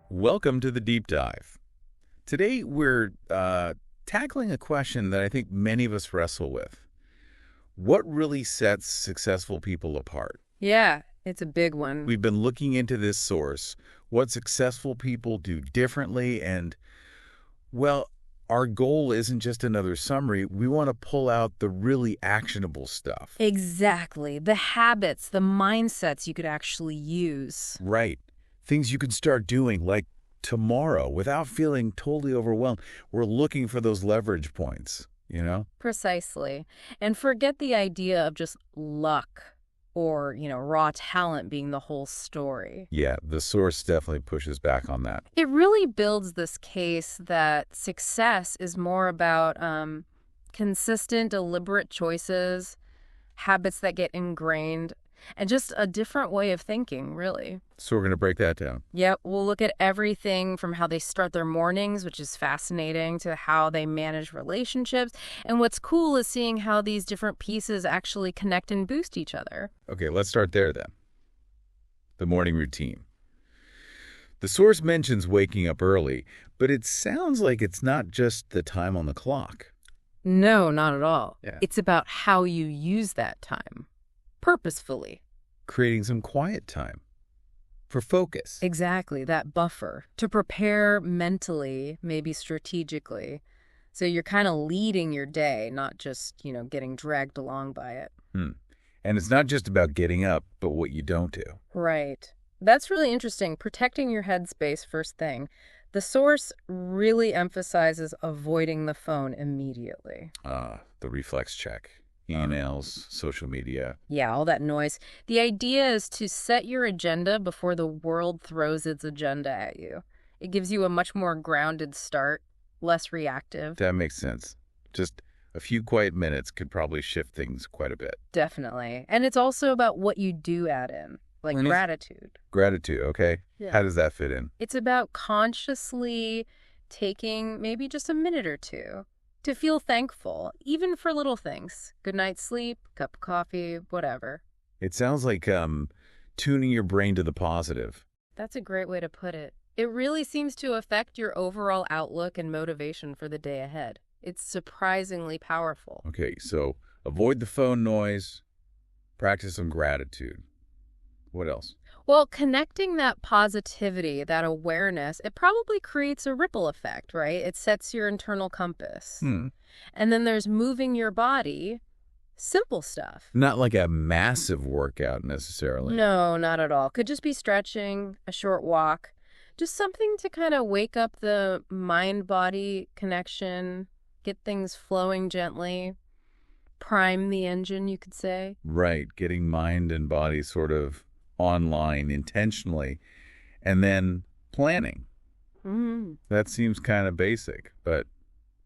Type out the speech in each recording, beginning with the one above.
Welcome to the Deep Dive. Today we're tackling a question that I think many of us wrestle with. What really sets successful people apart? Yeah, it's a big one. We've been looking into this source, what successful people do differently, and, well, our goal isn't just another summary. We want to pull out the really actionable stuff. Exactly. The habits, the mindsets you could actually use. Right. Things you can start doing, like tomorrow, without feeling totally overwhelmed. We're looking for those leverage points, you know? Precisely. And forget the idea of just luck or, raw talent being the whole story. Yeah, the source definitely pushes back on that. It really builds this case that success is more about consistent, deliberate choices, habits that get ingrained, and just a different way of thinking, really. So we're going to break that down. Yep, we'll look at everything from how they start their mornings, which is fascinating, to how they manage relationships. And what's cool is seeing how these different pieces actually connect and boost each other. Okay, let's start there then. The morning routine. The source mentions waking up early, but it sounds like it's not just the time on the clock. No, not at all. Yeah. It's about how you use that time. Purposefully. Creating some quiet time for focus. Exactly, that buffer. To prepare mentally, maybe strategically. So you're kind of leading your day, not just, getting dragged along by it. And it's not just about getting up, but what you don't do. Right. That's really interesting. Protecting your headspace first thing. The source really emphasizes avoiding the phone immediately. The reflex check. Emails, social media. Yeah, all that noise. The idea is to set your agenda before the world throws its agenda at you. It gives you a much more grounded start, less reactive. That makes sense. Just a few quiet minutes could probably shift things quite a bit. Definitely. And it's also about what you do add in, like gratitude. Gratitude, okay. Yeah. How does that fit in? It's about consciously taking maybe just a minute or two to feel thankful, even for little things. Good night's sleep, cup of coffee, whatever. It sounds like tuning your brain to the positive. That's a great way to put it. It really seems to affect your overall outlook and motivation for the day ahead. It's surprisingly powerful. Okay, so avoid the phone noise, practice some gratitude. What else? Well, connecting that positivity, that awareness, it probably creates a ripple effect, right? It sets your internal compass. And then there's moving your body, simple stuff. Not like a massive workout necessarily. No, not at all. Could just be stretching, a short walk, just something to kind of wake up the mind-body connection, get things flowing gently, prime the engine, you could say. Right, getting mind and body sort of online intentionally, and then planning. That seems kind of basic, but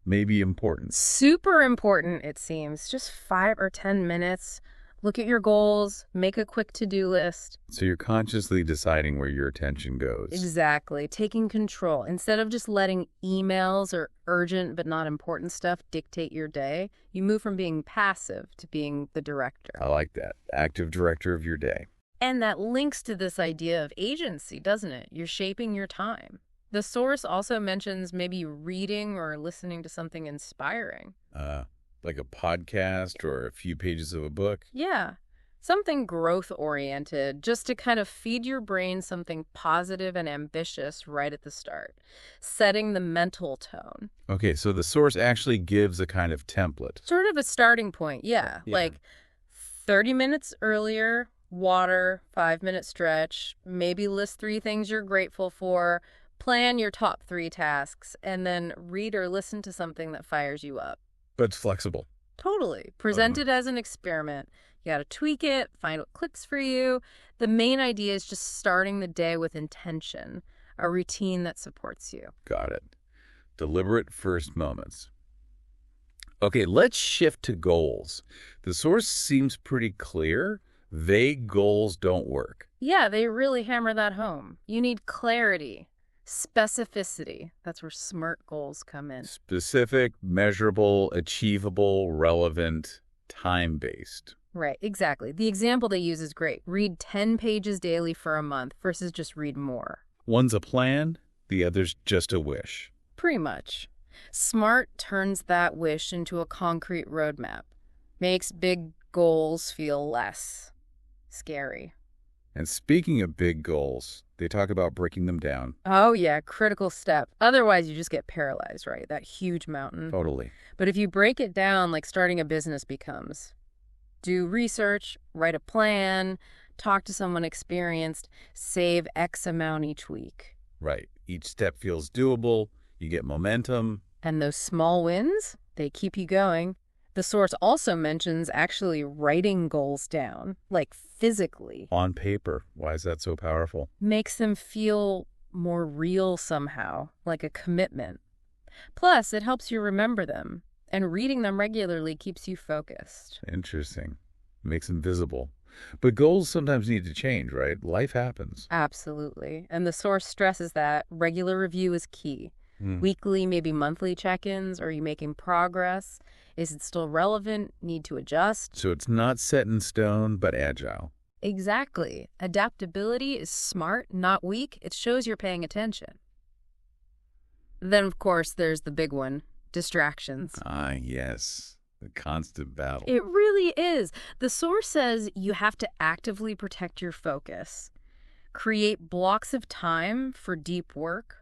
maybe important. Super important, it seems. Just 5 or 10 minutes. Look at your goals, make a quick to-do list. So you're consciously deciding where your attention goes. Exactly, taking control. Instead of just letting emails or urgent but not important stuff dictate your day, you move from being passive to being the director. I like that. Active director of your day. And that links to this idea of agency, doesn't it? You're shaping your time. The source also mentions maybe reading or listening to something inspiring. Like a podcast or a few pages of a book? Yeah, something growth-oriented, just to kind of feed your brain something positive and ambitious right at the start, setting the mental tone. Okay, so the source actually gives a kind of template. Sort of a starting point, yeah. Like 30 minutes earlier, water, 5-minute stretch, maybe list 3 things you're grateful for, plan your top 3 tasks, and then read or listen to something that fires you up. But it's flexible. Totally. Present it as an experiment. You got to tweak it, find what clicks for you. The main idea is just starting the day with intention, a routine that supports you. Got it. Deliberate first moments. Okay, let's shift to goals. The source seems pretty clear. Vague goals don't work. Yeah, they really hammer that home. You need clarity, specificity. That's where SMART goals come in. Specific, measurable, achievable, relevant, time-based. Right, exactly. The example they use is great. Read 10 pages daily for a month versus just read more. One's a plan, the other's just a wish. Pretty much. SMART turns that wish into a concrete roadmap. Makes big goals feel less scary. And speaking of big goals, they talk about breaking them down. Oh, yeah, critical step. Otherwise, you just get paralyzed, right? That huge mountain. Totally. But if you break it down like starting a business becomes, do research, write a plan, talk to someone experienced, save X amount each week. Right. Each step feels doable. You get momentum. And those small wins, they keep you going. The source also mentions actually writing goals down, like physically. On paper. Why is that so powerful? Makes them feel more real somehow, like a commitment. Plus, it helps you remember them, and reading them regularly keeps you focused. Interesting. Makes them visible. But goals sometimes need to change, right? Life happens. Absolutely. And the source stresses that regular review is key. Weekly, maybe monthly check-ins. Are you making progress? Is it still relevant? Need to adjust? So it's not set in stone, but agile. Exactly. Adaptability is smart, not weak. It shows you're paying attention. Then, of course, there's the big one, distractions. Ah, yes. The constant battle. It really is. The source says you have to actively protect your focus. Create blocks of time for deep work.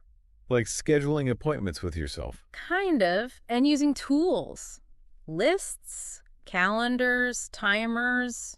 Like scheduling appointments with yourself. Kind of. And using tools. Lists, calendars, timers,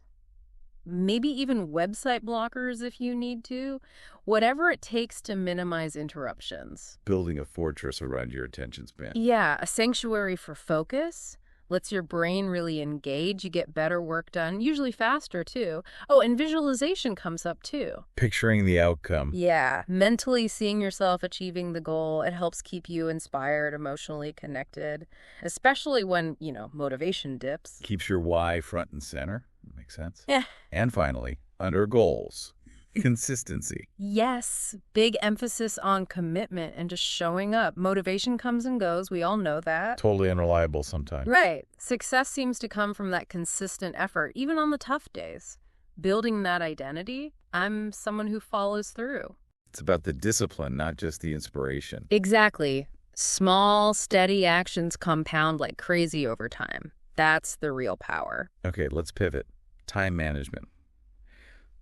maybe even website blockers if you need to. Whatever it takes to minimize interruptions. Building a fortress around your attention span. Yeah, a sanctuary for focus. Lets your brain really engage. You get better work done, usually faster too. Oh, and visualization comes up too. Picturing the outcome. Yeah, mentally seeing yourself achieving the goal. It helps keep you inspired, emotionally connected, especially when, motivation dips. Keeps your why front and center. Makes sense. Yeah. And finally, under goals. Consistency. Yes, big emphasis on commitment and just showing up. Motivation comes and goes. We all know that. Totally unreliable sometimes. Right. Success seems to come from that consistent effort, even on the tough days. Building that identity, I'm someone who follows through. It's about the discipline, not just the inspiration. Exactly. Small, steady actions compound like crazy over time. That's the real power. Okay, let's pivot. Time management.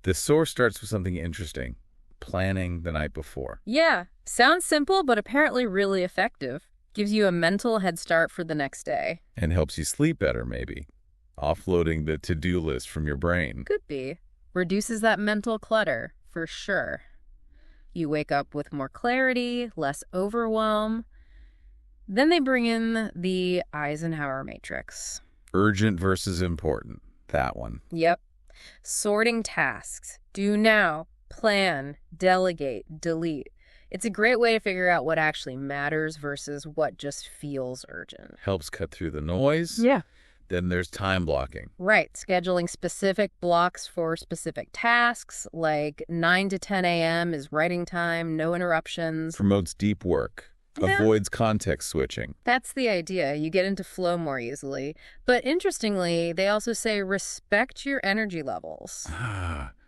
The source starts with something interesting. Planning the night before. Yeah, sounds simple, but apparently really effective. Gives you a mental head start for the next day. And helps you sleep better, maybe. Offloading the to-do list from your brain. Could be. Reduces that mental clutter, for sure. You wake up with more clarity, less overwhelm. Then they bring in the Eisenhower matrix. Urgent versus important. That one. Yep. Sorting tasks. Do now. Plan. Delegate. Delete. It's a great way to figure out what actually matters versus what just feels urgent. Helps cut through the noise. Yeah. Then there's time blocking. Right. Scheduling specific blocks for specific tasks, like 9 to 10 a.m. is writing time, no interruptions. Promotes deep work. Yeah. Avoids context switching. That's the idea. You get into flow more easily. But interestingly, they also say respect your energy levels.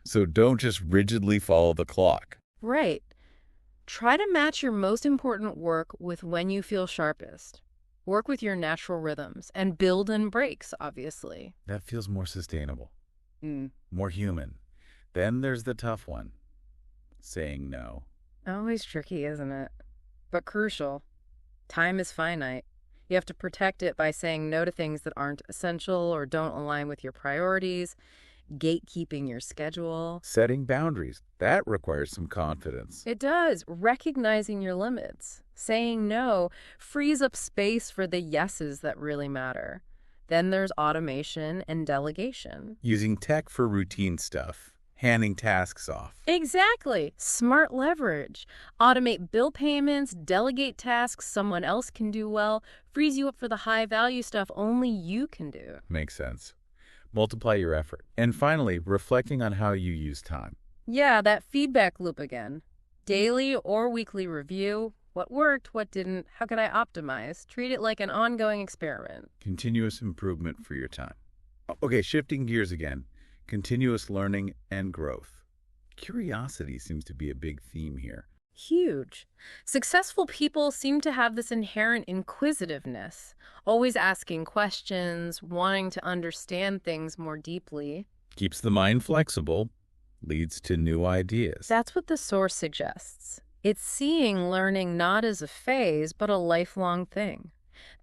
So don't just rigidly follow the clock. Right. Try to match your most important work with when you feel sharpest. Work with your natural rhythms and build in breaks, obviously. That feels more sustainable. More human. Then there's the tough one. Saying no. Always tricky, isn't it? But crucial. Time is finite. You have to protect it by saying no to things that aren't essential or don't align with your priorities, gatekeeping your schedule. Setting boundaries. That requires some confidence. It does. Recognizing your limits. Saying no frees up space for the yeses that really matter. Then there's automation and delegation. Using tech for routine stuff. Handing tasks off. Exactly. Smart leverage. Automate bill payments, delegate tasks someone else can do well, frees you up for the high-value stuff only you can do. Makes sense. Multiply your effort. And finally, reflecting on how you use time. Yeah, that feedback loop again. Daily or weekly review. What worked, what didn't, how can I optimize? Treat it like an ongoing experiment. Continuous improvement for your time. Okay, shifting gears again. Continuous learning and growth. Curiosity seems to be a big theme here. Huge. Successful people seem to have this inherent inquisitiveness, always asking questions, wanting to understand things more deeply. Keeps the mind flexible, leads to new ideas. That's what the source suggests. It's seeing learning not as a phase, but a lifelong thing.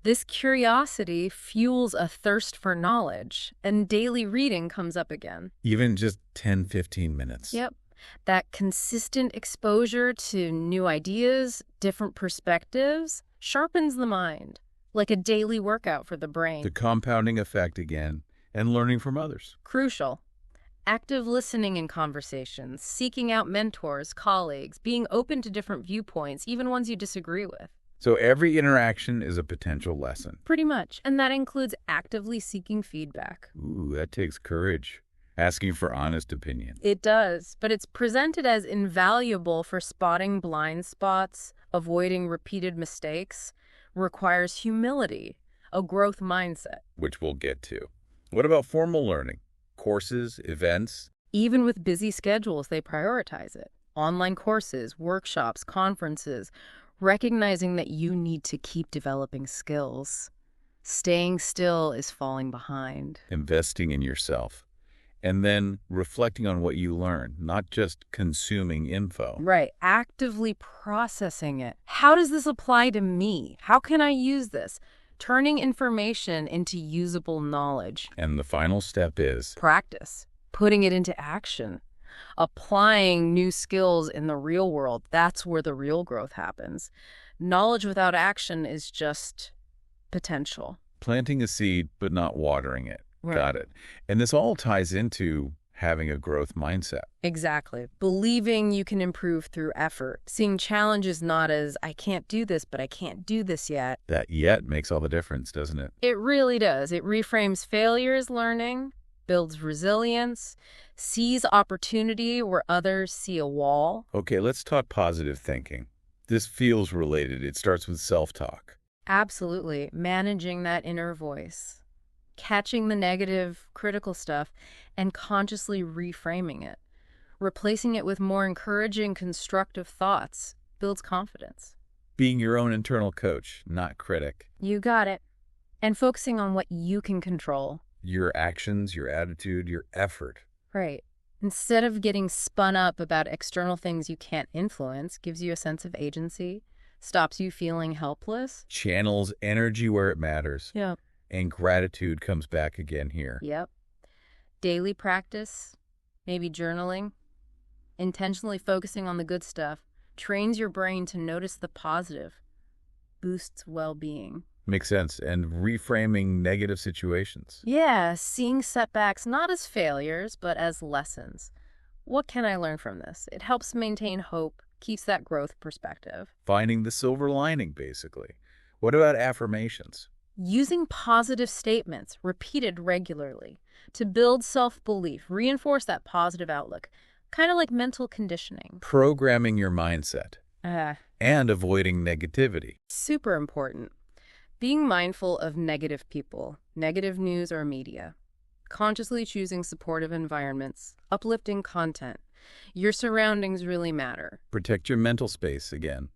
This curiosity fuels a thirst for knowledge, and daily reading comes up again. Even just 10, 15 minutes. Yep. That consistent exposure to new ideas, different perspectives, sharpens the mind, like a daily workout for the brain. The compounding effect again, and learning from others. Crucial. Active listening in conversations, seeking out mentors, colleagues, being open to different viewpoints, even ones you disagree with. So every interaction is a potential lesson. Pretty much. And that includes actively seeking feedback. Ooh, that takes courage. Asking for honest opinion. It does, but it's presented as invaluable for spotting blind spots, avoiding repeated mistakes, requires humility, a growth mindset. Which we'll get to. What about formal learning? Courses, events? Even with busy schedules, they prioritize it. Online courses, workshops, conferences, recognizing that you need to keep developing skills. Staying still is falling behind. Investing in yourself. And then reflecting on what you learn, not just consuming info. Right. Actively processing it. How does this apply to me? How can I use this? Turning information into usable knowledge. And the final step is Practice. Putting it into action. Applying new skills in the real world. That's where the real growth happens. Knowledge without action is just potential. planting a seed but not watering it. Right. Got it. And this all ties into having a growth mindset. Exactly. Believing you can improve through effort. Seeing challenges not as, I can't do this, but I can't do this yet. That yet makes all the difference, doesn't it? It really does. It reframes failure as learning, builds resilience, sees opportunity where others see a wall. Okay, let's talk positive thinking. This feels related. It starts with self-talk. Absolutely. Managing that inner voice. Catching the negative, critical stuff and consciously reframing it. Replacing it with more encouraging, constructive thoughts builds confidence. Being your own internal coach, not critic. You got it. And focusing on what you can control. Your actions, your attitude, your effort. Right. Instead of getting spun up about external things you can't influence, gives you a sense of agency, stops you feeling helpless. Channels energy where it matters. Yeah. And gratitude comes back again here. Yep. Daily practice, maybe journaling, intentionally focusing on the good stuff, trains your brain to notice the positive, boosts well-being. Makes sense. And reframing negative situations. Yeah, seeing setbacks not as failures, but as lessons. What can I learn from this? It helps maintain hope, keeps that growth perspective. Finding the silver lining, basically. What about affirmations? Using positive statements, repeated regularly, to build self-belief, reinforce that positive outlook, kind of like mental conditioning. Programming your mindset. And avoiding negativity. Super important. Being mindful of negative people, negative news or media. Consciously choosing supportive environments, uplifting content. Your surroundings really matter. Protect your mental space again.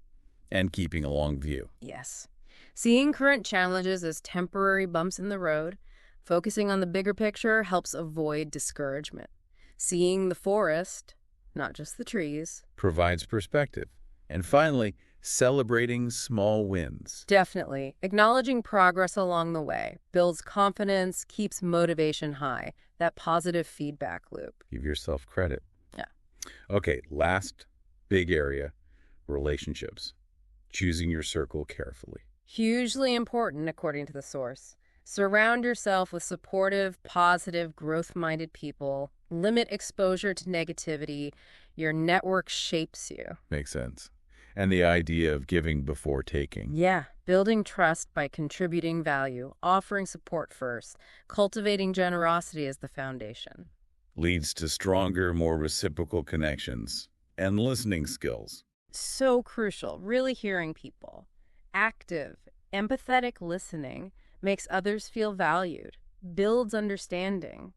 And keeping a long view. Yes. Seeing current challenges as temporary bumps in the road, focusing on the bigger picture helps avoid discouragement. Seeing the forest, not just the trees. Provides perspective. And finally, celebrating small wins. Definitely. Acknowledging progress along the way builds confidence, keeps motivation high. That positive feedback loop. Give yourself credit. Yeah. Okay, last big area, relationships. Choosing your circle carefully. Hugely important, according to the source. Surround yourself with supportive, positive, growth-minded people. Limit exposure to negativity. Your network shapes you. Makes sense. And the idea of giving before taking. Yeah, building trust by contributing value, offering support first, cultivating generosity as the foundation. Leads to stronger, more reciprocal connections and listening skills. So crucial, really hearing people. Active, empathetic listening makes others feel valued. builds understanding.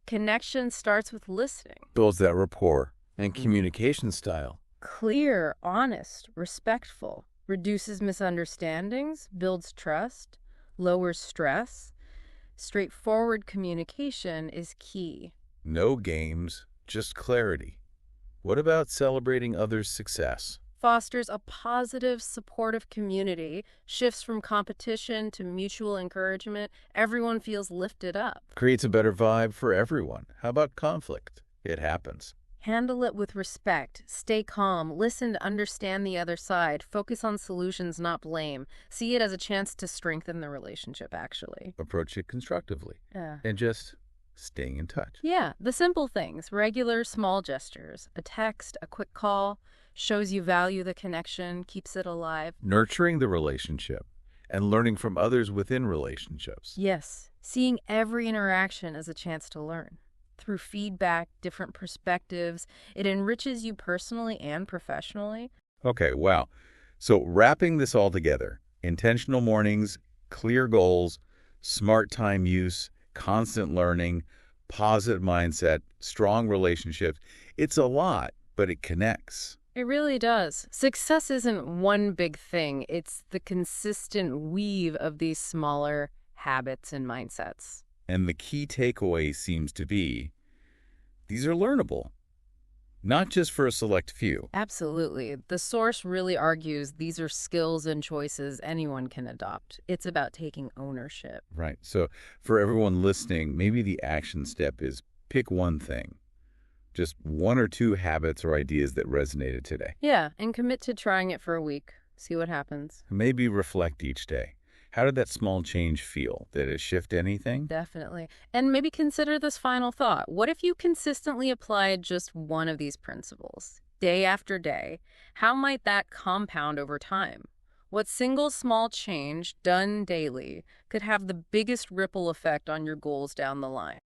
Connection starts with listening. Builds that rapport and communication style. Clear, honest, respectful. Reduces misunderstandings, builds trust, lowers stress. Straightforward communication is key. No games, just clarity. What about celebrating others' success? Fosters a positive, supportive community, shifts from competition to mutual encouragement. Everyone feels lifted up. Creates a better vibe for everyone. How about conflict? It happens. Handle it with respect. Stay calm. Listen to understand the other side. Focus on solutions, not blame. See it as a chance to strengthen the relationship, actually. Approach it constructively. Yeah. And just staying in touch. Yeah, the simple things, regular small gestures. A text, a quick call, shows you value the connection, keeps it alive. Nurturing the relationship and learning from others within relationships. Yes, seeing every interaction as a chance to learn. Through feedback, different perspectives, it enriches you personally and professionally. Okay, wow. So wrapping this all together, intentional mornings, clear goals, smart time use, constant learning, positive mindset, strong relationships. It's a lot, but it connects. It really does. Success isn't one big thing. It's the consistent weave of these smaller habits and mindsets. And the key takeaway seems to be, these are learnable, not just for a select few. Absolutely. The source really argues these are skills and choices anyone can adopt. It's about taking ownership. Right. So for everyone listening, maybe the action step is pick one thing. Just one or two habits or ideas that resonated today. Yeah, and commit to trying it for a week. See what happens. Maybe reflect each day. How did that small change feel? Did it shift anything? Definitely. And maybe consider this final thought. What if you consistently applied just one of these principles, day after day? How might that compound over time? What single small change done daily could have the biggest ripple effect on your goals down the line?